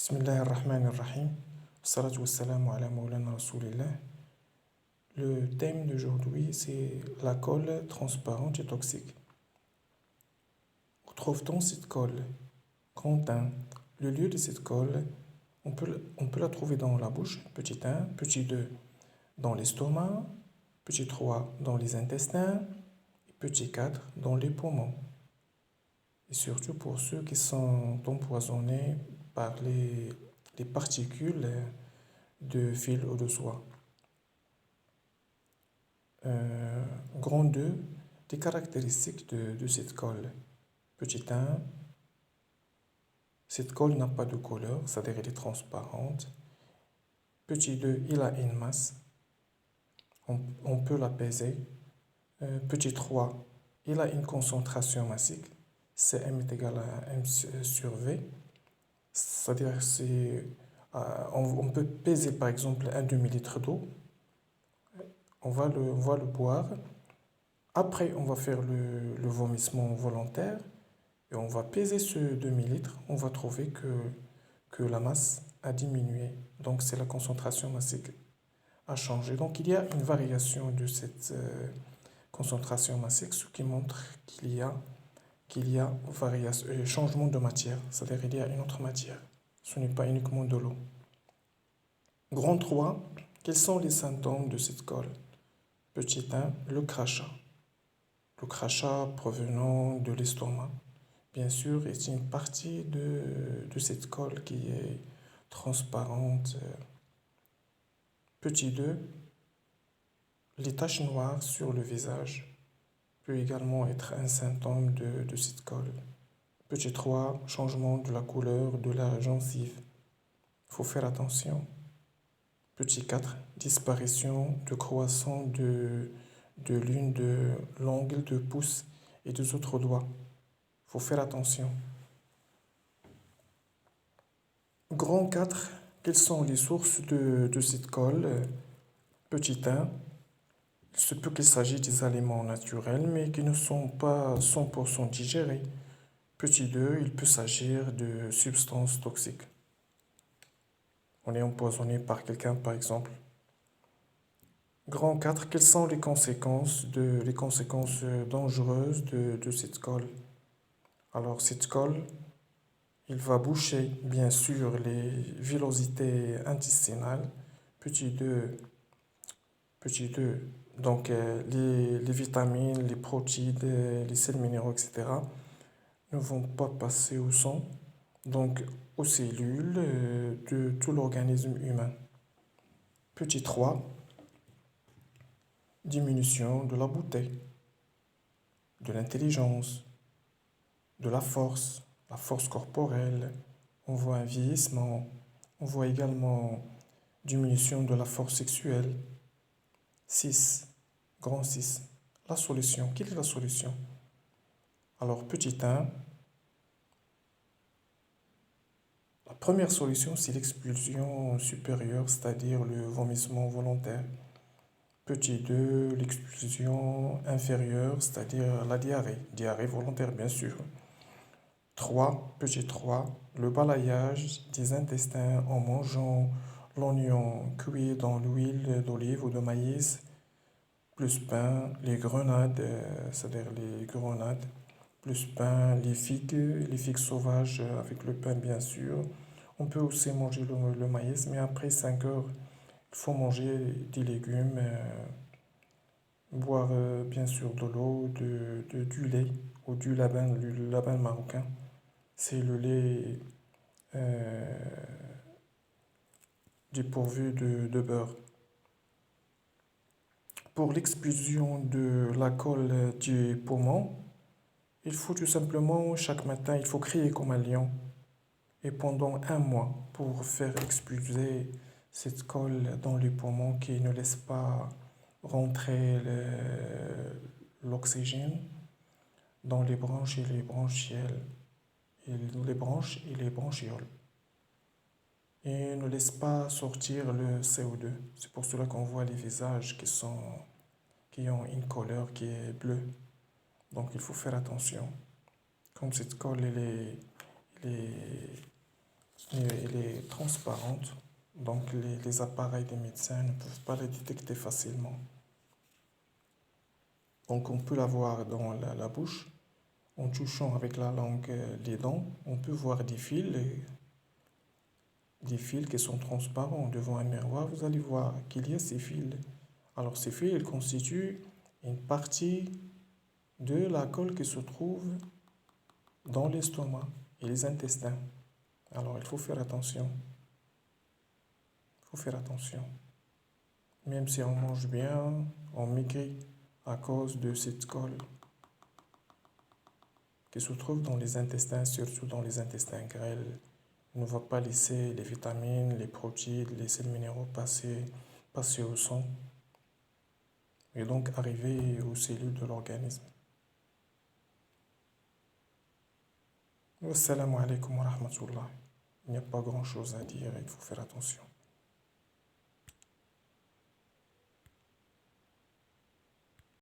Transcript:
Bismillah ar-Rahman ar-Rahim. Salatu wassalamu ala maulana Rasulillah. Le thème d'aujourd'hui, c'est la colle transparente et toxique. Où trouve-t-on cette colle? Grand 1. Le lieu de cette colle, on peut la trouver dans la bouche, petit 1. Petit 2, dans l'estomac. Petit 3, dans les intestins. Et petit 4, dans les poumons. Et surtout pour ceux qui sont empoisonnés par les particules de fil ou de soie. Grand 2, des caractéristiques de cette colle. Petit 1, cette colle n'a pas de couleur, c'est-à-dire elle est transparente. Petit 2, il a une masse, on peut la peser. Petit 3, il a une concentration massique, Cm est égal à M sur V. C'est-à-dire on peut peser par exemple un demi-litre d'eau, on va le boire, après on va faire le vomissement volontaire et on va peser ce demi-litre, on va trouver que la masse a diminué, donc c'est la concentration massique a changé. Donc il y a une variation de cette concentration massique, ce qui montre qu'il y a changement de matière, c'est-à-dire qu'il y a une autre matière. Ce n'est pas uniquement de l'eau. Grand 3, quels sont les symptômes de cette colle? Petit 1, le crachat. Le crachat provenant de l'estomac, bien sûr, est une partie de cette colle qui est transparente. Petit 2, les taches noires sur le visage peut également être un symptôme de cette colle. Petit 3, changement de la couleur de la gencive. Il faut faire attention. Petit 4, disparition de croissant de l'une de l'ongle de pouce et des autres doigts. Il faut faire attention. Grand 4, quelles sont les sources de cette colle? Petit 1, il se peut qu'il s'agisse des aliments naturels mais qui ne sont pas 100% digérés. Petit 2, il peut s'agir de substances toxiques. On est empoisonné par quelqu'un par exemple. Grand 4, quelles sont les conséquences dangereuses de cette colle? Alors cette colle, il va boucher bien sûr les villosités intestinales. Petit 2, donc les vitamines, les protéines, les sels minéraux, etc. ne vont pas passer au sang, donc aux cellules de tout l'organisme humain. Petit 3, diminution de la beauté, de l'intelligence, de la force corporelle. On voit un vieillissement, on voit également diminution de la force sexuelle. 6, grand 6, la solution. Quelle est la solution? Alors, petit 1, la première solution, c'est l'expulsion supérieure, c'est-à-dire le vomissement volontaire. Petit 2, l'expulsion inférieure, c'est-à-dire la diarrhée volontaire bien sûr. 3, petit 3, le balayage des intestins en mangeant l'oignon cuit dans l'huile d'olive ou de maïs, plus pain, les grenades, c'est-à-dire les grenades, plus pain, les figues sauvages avec le pain bien sûr. On peut aussi manger le maïs, mais après 5 heures, il faut manger des légumes, boire bien sûr de l'eau, du lait ou du laban, le laban marocain. C'est le lait dépourvu de beurre. Pour l'expulsion de la colle du poumon, il faut tout simplement, chaque matin, il faut crier comme un lion. Et pendant 1 mois, pour faire expulser cette colle dans les poumons qui ne laisse pas rentrer l'oxygène dans les branches et les branchioles. Et ne laisse pas sortir le CO2. C'est pour cela qu'on voit les visages qui ont une couleur qui est bleue. Donc il faut faire attention. Comme cette colle, elle est elle est transparente, donc les appareils des médecins ne peuvent pas la détecter facilement. Donc on peut la voir dans la bouche, en touchant avec la langue les dents, on peut voir des fils qui sont transparents devant un miroir. Vous allez voir qu'il y a ces fils. Alors ces fils, ils constituent une partie de la colle qui se trouve dans l'estomac et les intestins. Alors il faut faire attention. Il faut faire attention. Même si on mange bien, on maigrit à cause de cette colle qui se trouve dans les intestins, surtout dans les intestins grêles. On ne va pas laisser les vitamines, les protéines, les sels minéraux passer au sang et donc arriver aux cellules de l'organisme. Wassalamu alaikum wa rahmatullah. Il n'y a pas grand-chose à dire, il faut faire attention.